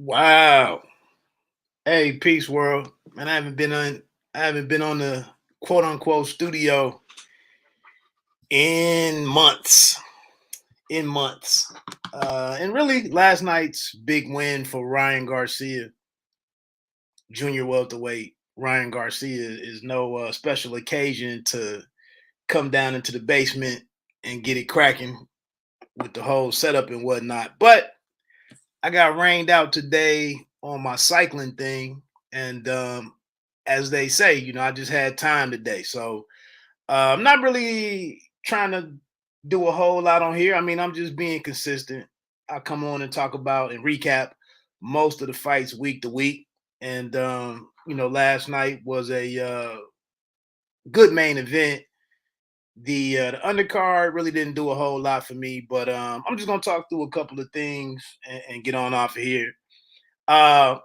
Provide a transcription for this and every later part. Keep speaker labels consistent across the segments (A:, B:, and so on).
A: Wow. Hey, peace world. Man, I haven't been on the quote unquote studio in months. In months. And really last night's big win for Ryan Garcia, junior welterweight. Ryan Garcia is no special occasion to come down into the basement and get it cracking with the whole setup and whatnot. But I got rained out today on my cycling thing, and as they say, I just had time today, so I'm not really trying to do a whole lot on here. I mean, I'm just being consistent. I come on and talk about and recap most of the fights week to week, and last night was a good main event. The undercard really didn't do a whole lot for me, but I'm just gonna talk through a couple of things and get on off of here. Uh,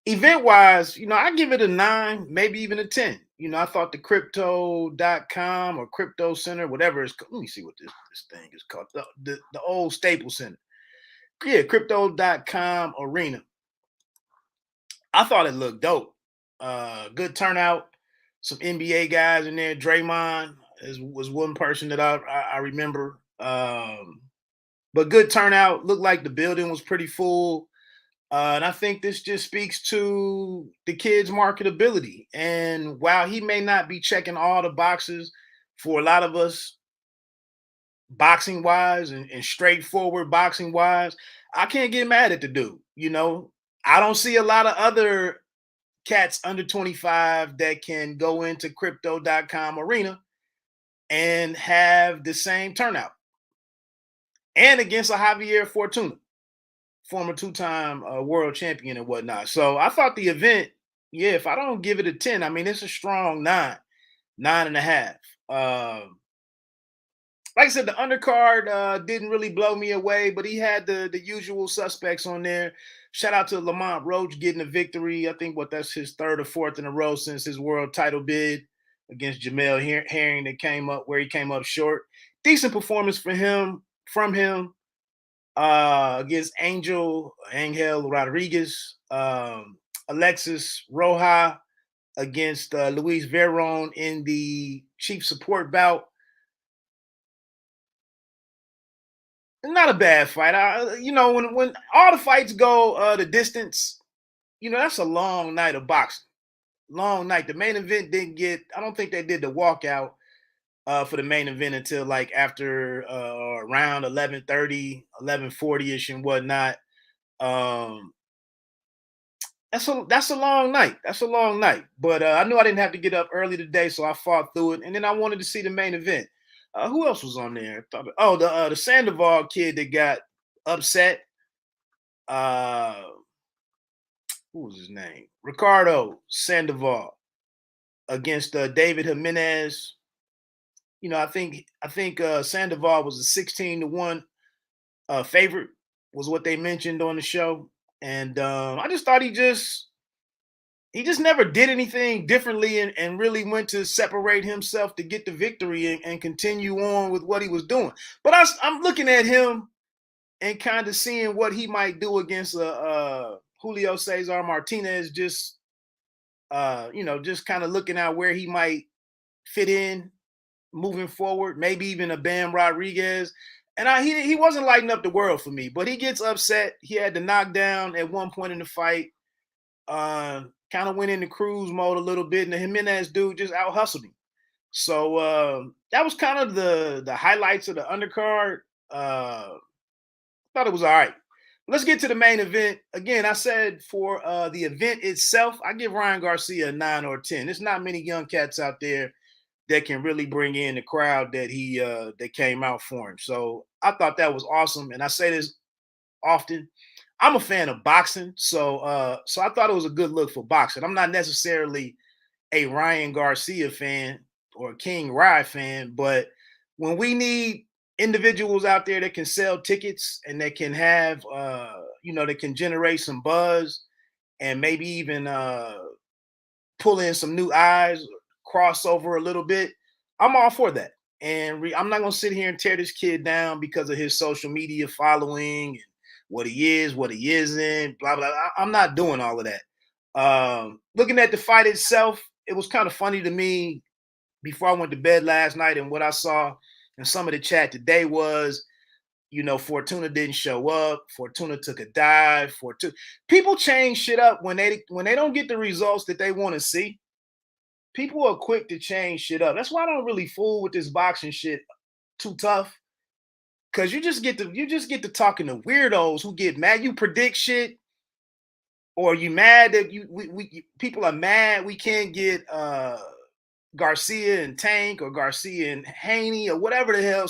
A: Event wise, I give it a 9, maybe even a 10. I thought the crypto.com or crypto center, whatever it's called. Let me see what this thing is called. The old Staples Center. Yeah, crypto.com arena. I thought it looked dope. Good turnout. Some NBA guys in there. Draymond was one person that I remember. But good turnout. Looked like the building was pretty full. And I think this just speaks to the kid's marketability. And while he may not be checking all the boxes for a lot of us, boxing wise and straightforward boxing wise, I can't get mad at the dude. I don't see a lot of other cats under 25 that can go into crypto.com arena and have the same turnout and against a Javier Fortuna, former two-time world champion and whatnot. So I thought the event, yeah, if I don't give it a 10, I mean it's a strong 9.5. Like I said, the undercard didn't really blow me away, but he had the usual suspects on there. Shout out to Lamont Roach getting a victory. I think that's his third or fourth in a row since his world title bid against Jamel Herring that came up where he came up short. Decent performance for him from him against Angel Rodriguez, Alexis Roja against Luis Veron in the chief support bout. Not a bad fight. When all the fights go the distance, that's a long night of boxing. Long night. The main event didn't get. I don't think they did the walkout for the main event until like after around 11:30, 11:40 ish and whatnot. Um, that's a long night. That's a long night. But I knew I didn't have to get up early today, so I fought through it. And then I wanted to see the main event. Who else was on there? The Sandoval kid that got upset. Uh, who was his name? Ricardo Sandoval against David Jimenez. I think Sandoval was a 16-1 favorite, was what they mentioned on the show, and I just thought he just never did anything differently and really went to separate himself to get the victory and continue on with what he was doing. But I'm looking at him and kind of seeing what he might do against Julio Cesar Martinez. Just kind of looking at where he might fit in moving forward. Maybe even a Bam Rodriguez. And he wasn't lighting up the world for me, but he gets upset. He had to knock down at one point in the fight. Kind of went into cruise mode a little bit, and the Jimenez dude just out hustled him. So that was kind of the highlights of the undercard. Thought it was all right. Let's get to the main event. Again, I said for the event itself, I give Ryan Garcia a 9 or 10. There's not many young cats out there that can really bring in the crowd that came out for him. So I thought that was awesome. And I say this often. I'm a fan of boxing, so I thought it was a good look for boxing. I'm not necessarily a Ryan Garcia fan or a King Rye fan, but when we need individuals out there that can sell tickets and that can have that can generate some buzz and maybe even pull in some new eyes, crossover a little bit, I'm all for that. And I'm not gonna sit here and tear this kid down because of his social media following and what he is, what he isn't, blah, blah. I'm not doing all of that. Looking at the fight itself, it was kind of funny to me before I went to bed last night, and what I saw in some of the chat today was, Fortuna didn't show up. Fortuna took a dive. Fortuna people change shit up when they don't get the results that they want to see. People are quick to change shit up. That's why I don't really fool with this boxing shit too tough. Cause you just get to talking to weirdos who get mad. You predict shit, or you mad that people are mad we can't get Garcia and Tank, or Garcia and Haney, or whatever the hell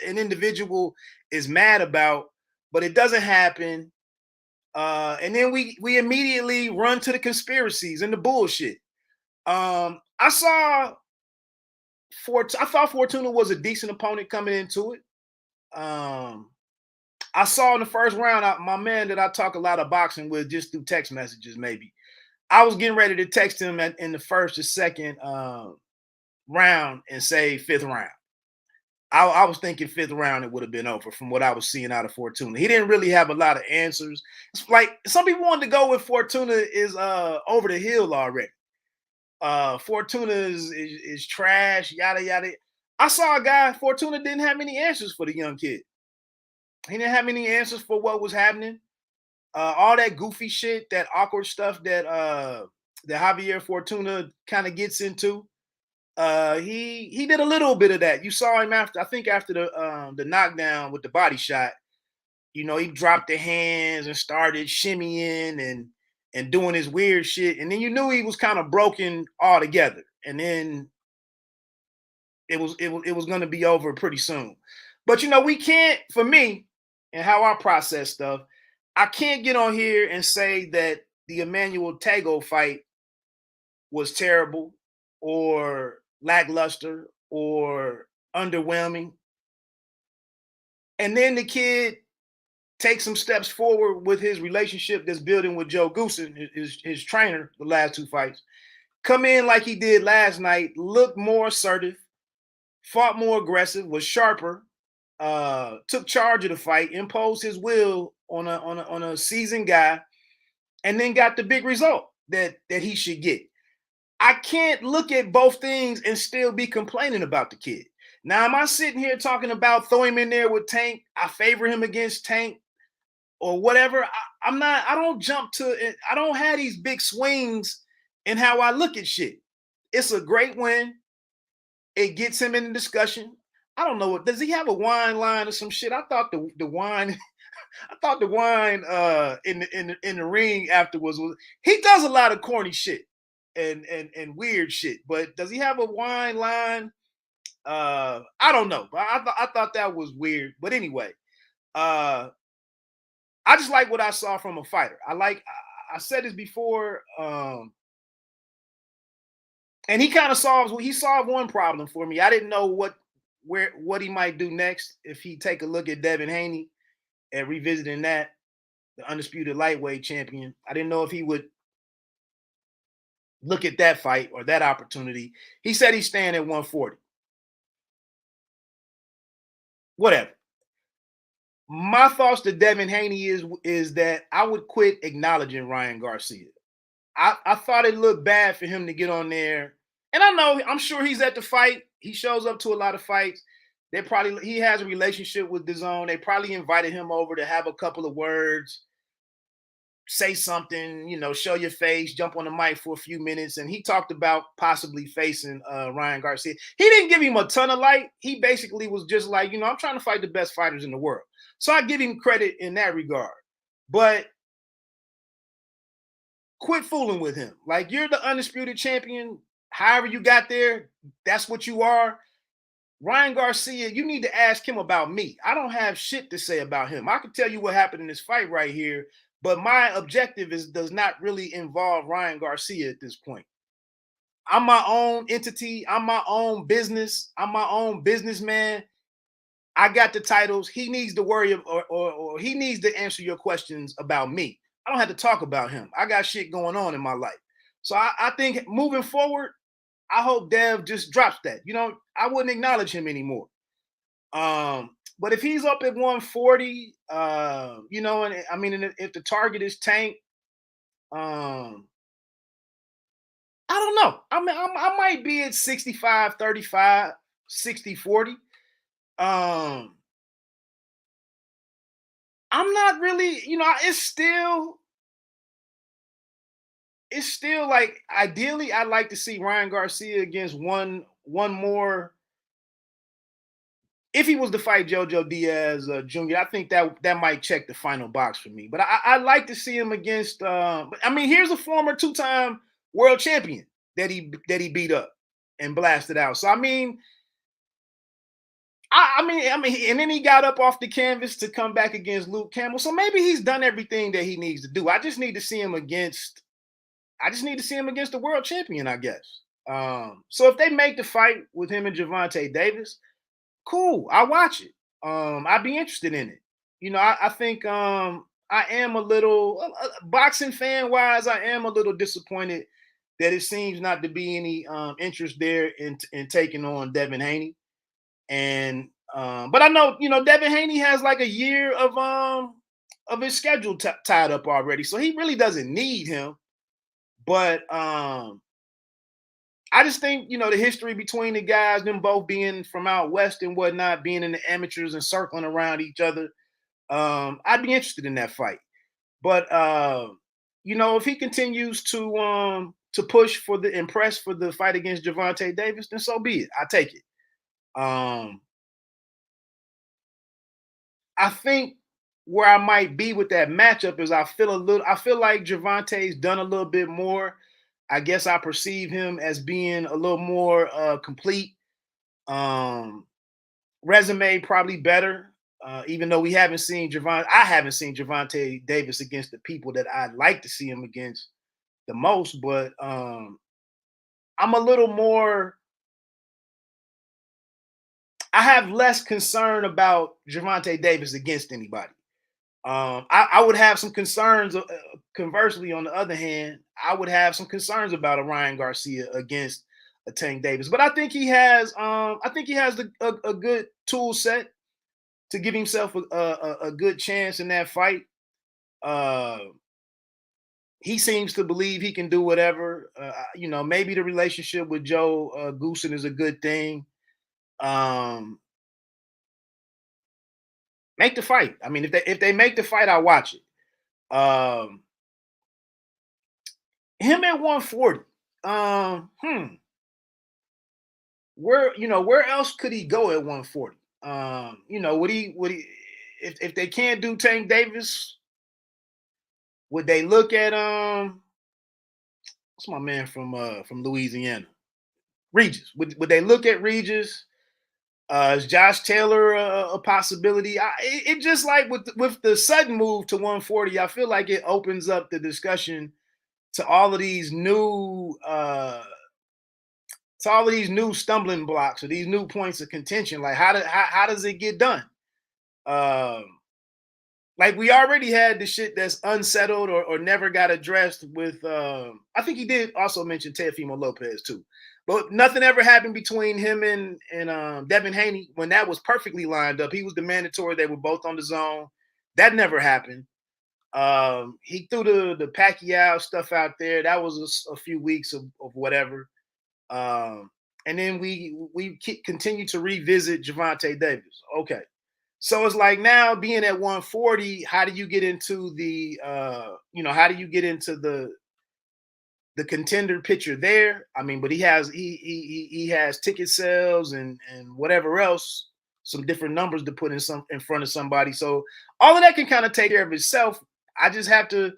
A: an individual is mad about, but it doesn't happen. And then we immediately run to the conspiracies and the bullshit. I saw I thought Fortuna was a decent opponent coming into it. I saw in the first round, my man that I talk a lot of boxing with just through text messages, maybe. I was getting ready to text him in the first or second round and say fifth round. I was thinking fifth round it would have been over from what I was seeing out of Fortuna. He didn't really have a lot of answers. It's like some people wanted to go with Fortuna is over the hill already. Fortuna is trash, yada yada. I saw a guy, Fortuna didn't have any answers for the young kid. He didn't have any answers for what was happening. All that goofy shit, that awkward stuff that Javier Fortuna kind of gets into. He did a little bit of that. You saw him after the knockdown with the body shot. He dropped the hands and started shimmying and doing his weird shit, and then you knew he was kind of broken altogether. And then it was going to be over pretty soon. But we can't, for me, and how I process stuff, I can't get on here and say that the Emmanuel Tago fight was terrible or lackluster or underwhelming. And then the kid takes some steps forward with his relationship that's building with Joe Goosen, his trainer, the last two fights. Come in like he did last night, looked more assertive, fought more aggressive, was sharper, took charge of the fight, imposed his will on a seasoned guy, and then got the big result that he should get. I can't look at both things and still be complaining about the kid. Now, am I sitting here talking about throw him in there with Tank? I favor him against Tank or whatever. I'm not. I don't jump to it. I don't have these big swings in how I look at shit. It's a great win. It gets him in the discussion. I don't know. Does he have a wine line or some shit? I thought the wine. I thought the wine in the ring afterwards was. He does a lot of corny shit and weird shit. But does he have a wine line? I don't know. But I thought that was weird. But anyway, I just like what I saw from a fighter. I said this before. And he kind of solved one problem for me. I didn't know what he might do next if he take a look at Devin Haney and revisiting that, the undisputed lightweight champion. I didn't know if he would look at that fight or that opportunity. He said he's staying at 140. Whatever. My thoughts to Devin Haney is that I would quit acknowledging Ryan Garcia. I thought it looked bad for him to get on there. And I'm sure he's at the fight. He shows up to a lot of fights. He has a relationship with DAZN. They probably invited him over to have a couple of words, say something, show your face, jump on the mic for a few minutes. And he talked about possibly facing Ryan Garcia. He didn't give him a ton of light. He basically was just like, I'm trying to fight the best fighters in the world. So I give him credit in that regard. But quit fooling with him. Like, you're the undisputed champion. However you got there, that's what you are. Ryan Garcia, you need to ask him about me. I don't have shit to say about him. I can tell you what happened in this fight right here, but my objective does not really involve Ryan Garcia at this point. I'm my own entity. I'm my own business. I'm my own businessman. I got the titles. He needs to worry or he needs to answer your questions about me. I don't have to talk about him. I got shit going on in my life. So I think moving forward, I hope Dev just drops that. I wouldn't acknowledge him anymore. But if he's up at 140, and I mean, and if the target is Tank, um, I don't know. I mean, I might be at 65-35, 60-40. Um, I'm not really, it's still like ideally I'd like to see Ryan Garcia against one more. If he was to fight Jojo Diaz Jr., I think that might check the final box for me. But I like to see him against. I mean, here's a former two-time world champion that he beat up and blasted out. So I mean, and then he got up off the canvas to come back against Luke Campbell. So maybe he's done everything that he needs to do. I just need to see him against. I just need to see him against the world champion, I guess. So if they make the fight with him and Gervonta Davis, cool. I'll watch it. I'd be interested in it. I think I am a little boxing fan wise. I am a little disappointed that it seems not to be any interest there in taking on Devin Haney. And but I know Devin Haney has like a year of his schedule tied up already, so he really doesn't need him. But I just think the history between the guys, them both being from out west and whatnot, being in the amateurs and circling around each other, I'd be interested in that fight. But if he continues to push for the impress for the fight against Gervonta Davis, then so be it. I take it. Um, I think where I might be with that matchup is I feel like Gervonta's done a little bit more. I guess I perceive him as being a little more complete. Um, Resume probably better. Even though we haven't seen I haven't seen Gervonta Davis against the people that I'd like to see him against the most. But I'm a little more. I have less concern about Gervonta Davis against anybody. I would have some concerns. Conversely, on the other hand, I would have some concerns about a Ryan Garcia against a Tank Davis. But I think he has. I think he has a good tool set to give himself a good chance in that fight. Uh, he seems to believe he can do whatever. Maybe the relationship with Joe Goosen is a good thing. Um, make the fight. I mean, if they make the fight, I'll watch it. Um, him at 140. Where else could he go at 140? Would he if they can't do Tank Davis, would they look at what's my man from Louisiana? Regis. Would they look at Regis? Is Josh Taylor a possibility? It just like with the sudden move to 140, I feel like it opens up the discussion to all of these new stumbling blocks or these new points of contention. Like how does it get done? Um, like we already had the shit that's unsettled or never got addressed with. I think he did also mention Teofimo Lopez too, but nothing ever happened between him and Devin Haney when that was perfectly lined up. He was the mandatory; they were both on the zone. That never happened. He threw the Pacquiao stuff out there. That was a few weeks of whatever. And then we continue to revisit Gervonta Davis. Okay. So it's like now being at 140, how do you get into how do you get into the contender picture there? I mean, but he has ticket sales and whatever else, some different numbers to put in front of somebody. So all of that can kind of take care of itself. I just have to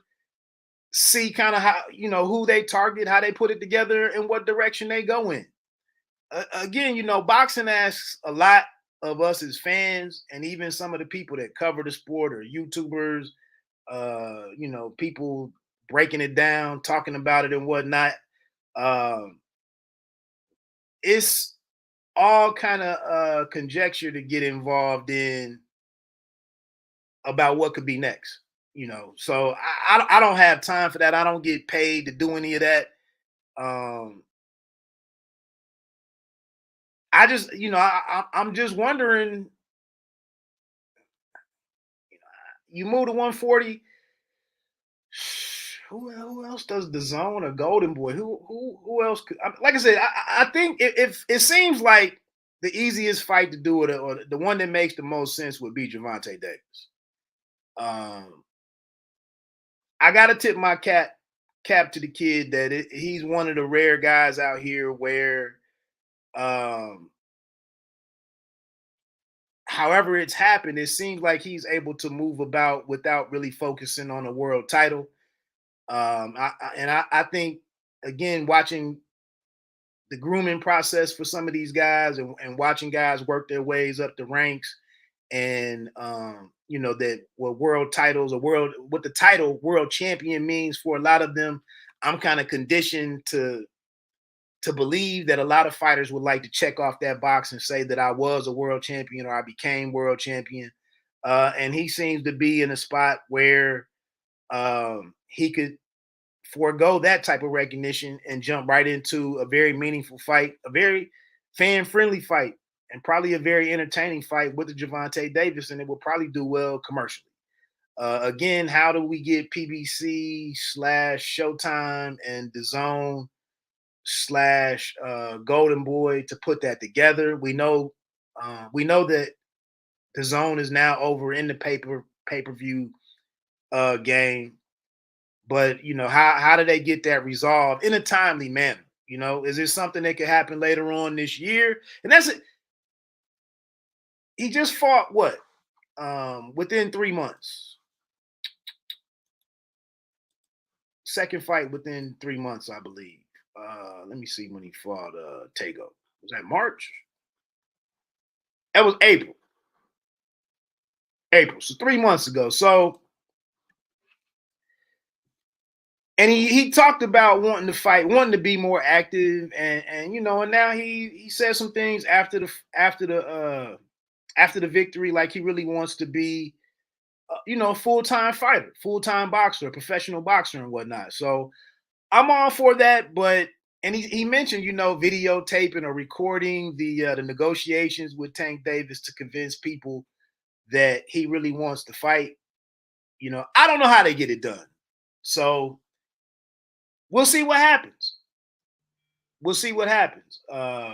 A: see kind of how who they target, how they put it together, and what direction they go in. Again, boxing asks a lot of us as fans, and even some of the people that cover the sport or YouTubers, people breaking it down, talking about it and whatnot. Um, it's all kind of conjecture to get involved in about what could be next. So I don't have time for that. I don't get paid to do any of that. Um, I just, I'm just wondering you move to 140. Who else does the zone or Golden Boy? Who else? Like I said, I think if it seems like the easiest fight to do it or the one that makes the most sense would be Javante Davis. Um, I gotta tip my cap to the kid that he's one of the rare guys out here where, um, however it's happened, it seems like he's able to move about without really focusing on a world title. I think again watching the grooming process for some of these guys and watching guys work their ways up the ranks and that what world titles or world what the title world champion means for a lot of them. I'm kind of conditioned to believe that a lot of fighters would like to check off that box and say that I was a world champion or I became world champion. And he seems to be in a spot where he could forego that type of recognition and jump right into a very meaningful fight, a very fan friendly fight, and probably a very entertaining fight with the Javante Davis, and it will probably do well commercially. Again, how do we get PBC slash Showtime and DAZN slash Golden Boy to put that together? We know that DAZN is now over in the pay per view game. But how do they get that resolved in a timely manner? Is this something that could happen later on this year? And that's it. He just fought what? Within 3 months. Second fight within 3 months, I believe. Let me see when he fought Tego. Was that March? That was April. April. So 3 months ago. So and he talked about wanting to fight, wanting to be more active, and now he said some things after the victory, like he really wants to be, a full time fighter, full time boxer, a professional boxer, and whatnot. So I'm all for that, but and he mentioned, videotaping or recording the negotiations with Tank Davis to convince people that he really wants to fight. I don't know how they get it done. So we'll see what happens. We'll see what happens. I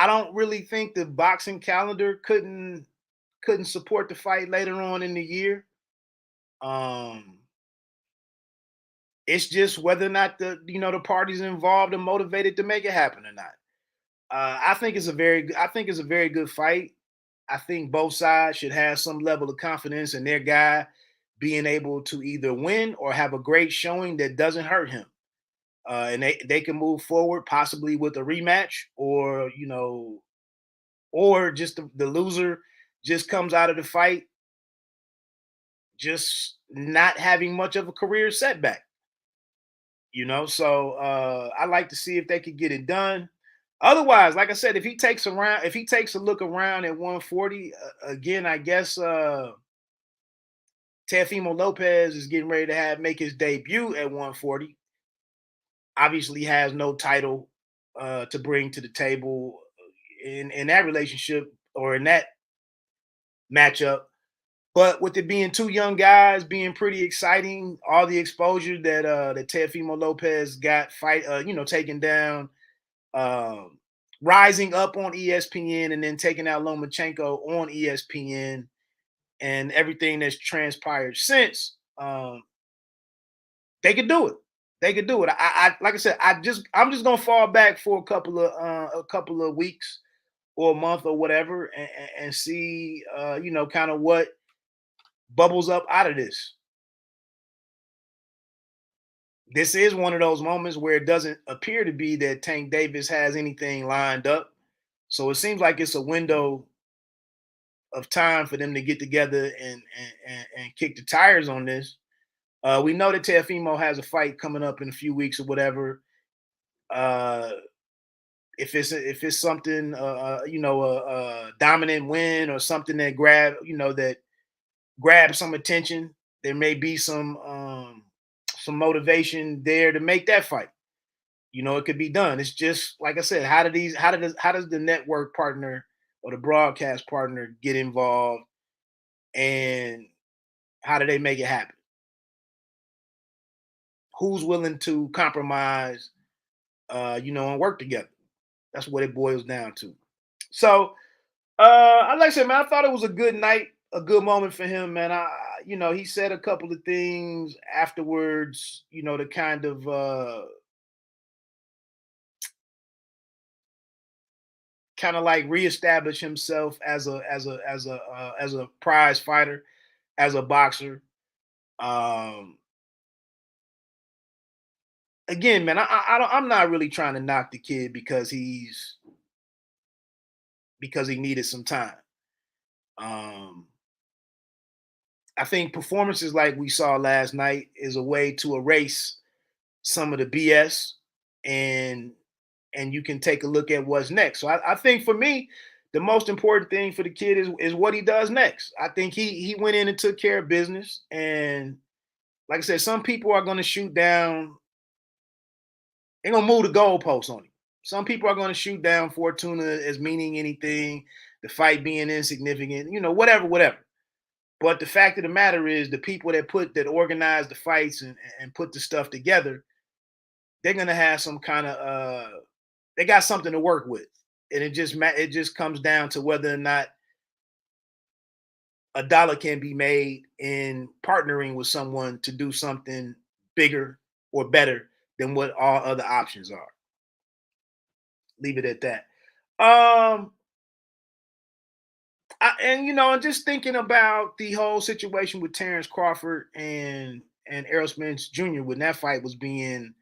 A: don't really think the boxing calendar couldn't support the fight later on in the year. Um, it's just whether or not the parties involved are motivated to make it happen or not. I think it's a very good fight. I think both sides should have some level of confidence in their guy being able to either win or have a great showing that doesn't hurt him. And they can move forward possibly with a rematch, or just the loser just comes out of the fight just not having much of a career setback. So I like to see if they could get it done. Otherwise, like I said, if he takes a look around at 140 again, I guess Teofimo Lopez is getting ready to make his debut at 140. Obviously has no title to bring to the table in that relationship or in that matchup. But with it being two young guys, being pretty exciting, all the exposure that Teofimo Lopez got taking down, um, rising up on ESPN and then taking out Lomachenko on ESPN, and everything that's transpired since, they could do it. They could do it. I like I said, I'm just gonna fall back for a couple of weeks or a month or whatever, and see kind of what bubbles up out of this. This is one of those moments where it doesn't appear to be that Tank Davis has anything lined up. So it seems like it's a window of time for them to get together and kick the tires on this. We know that Teofimo has a fight coming up in a few weeks or whatever. Uh, if it's something, a dominant win or something that grab some attention, there may be some motivation there to make that fight. It could be done. It's just like I said, how does the network partner or the broadcast partner get involved, and how do they make it happen? Who's willing to compromise, and work together? That's what it boils down to. So, I like I said, man, I thought it was a good night, a good moment for him, man. He said a couple of things afterwards, to kind of like reestablish himself as a prize fighter, as a boxer. Um, Again, man, I'm not really trying to knock the kid because he needed some time. Um, I think performances like we saw last night is a way to erase some of the BS, and you can take a look at what's next. So I think for me, the most important thing for the kid is what he does next. I think he went in and took care of business, and like I said, some people are going to shoot down. They're gonna move the goalposts on him. Some people are going to shoot down Fortuna as meaning anything, the fight being insignificant, whatever, whatever. But the fact of the matter is, the people that organize the fights and put the stuff together, they're gonna have some kind of they got something to work with, and it just comes down to whether or not a dollar can be made in partnering with someone to do something bigger or better than what all other options are. Leave it at that. Um, and just thinking about the whole situation with Terrence Crawford and Errol Spence Jr. when that fight was being,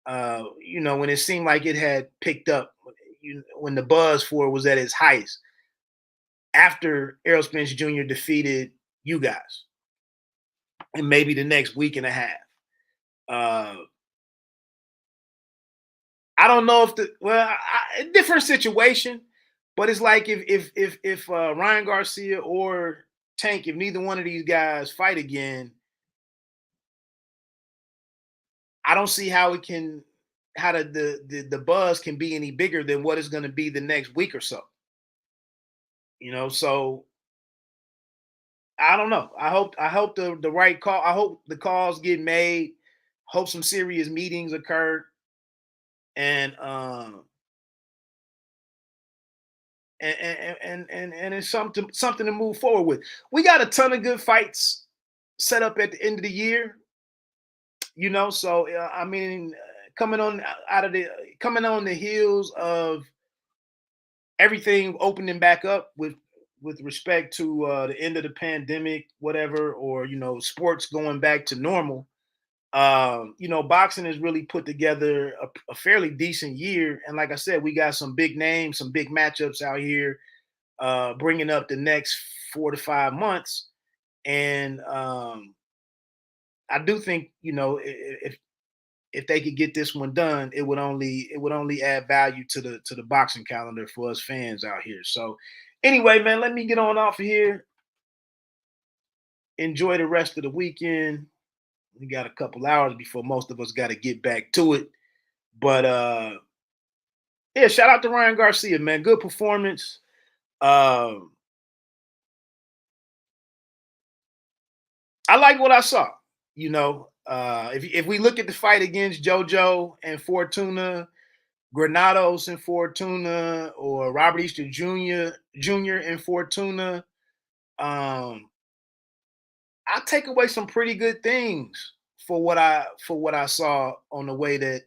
A: when it seemed like it had picked up, when the buzz for it was at its highest after Errol Spence Jr. defeated you guys, and maybe the next week and a half. Uh, I don't know if different situation, but it's like if Ryan Garcia or Tank, if neither one of these guys fight again, I don't see how it can how the buzz can be any bigger than what it's going to be the next week or so. So I don't know. I hope the right call. I hope the calls get made. Hope some serious meetings occur, and and it's something to move forward with. We got a ton of good fights set up at the end of the year. So I mean, coming on out of the coming on the heels of everything opening back up with respect to the end of the pandemic, whatever, or sports going back to normal. Boxing has really put together a fairly decent year, and like I said, we got some big names, some big matchups out here, bringing up the next 4 to 5 months, and I do think if they could get this one done, it would only add value to the boxing calendar for us fans out here. So anyway, man, let me get on off of here. Enjoy the rest of the weekend. We got a couple hours before most of us got to get back to it. But yeah, shout out to Ryan Garcia, man. Good performance. Um, I like what I saw. If we look at the fight against JoJo and Fortuna, Granados and Fortuna, or Robert Easter Jr. and Fortuna, I take away some pretty good things for what I saw on the way that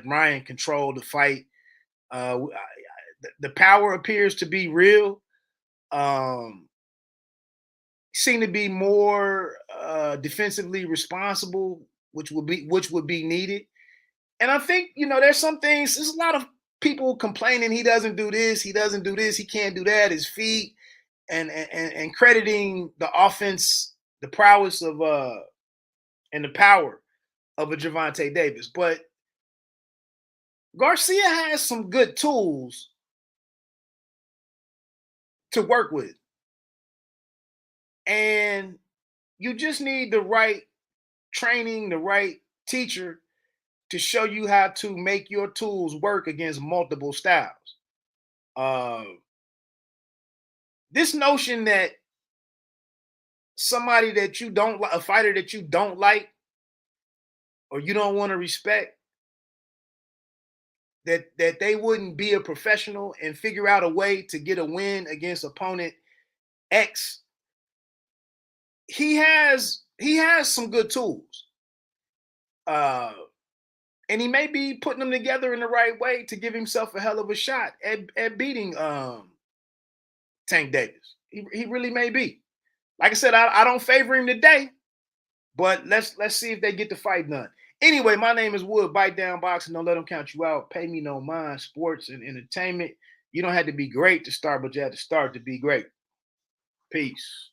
A: Ryan controlled the fight. The power appears to be real. Um, Seem to be more defensively responsible, which would be needed. And I think there's some things. There's a lot of people complaining he doesn't do this, he doesn't do this, he can't do that. His feet, and crediting the offense, the prowess of and the power of a Javante Davis. But Garcia has some good tools to work with, and you just need the right training, the right teacher to show you how to make your tools work against multiple styles. Uh, this notion that somebody that you don't like, a fighter that you don't like or you don't want to respect, that they wouldn't be a professional and figure out a way to get a win against opponent X. He has some good tools. Uh and he may be putting them together in the right way to give himself a hell of a shot at beating Tank Davis. He really may be. Like I said, I don't favor him today, but let's see if they get the fight done. Anyway, my name is Wood. Bite down boxing. Don't let them count you out. Pay me no mind. Sports and entertainment. You don't have to be great to start, but you have to start to be great. Peace.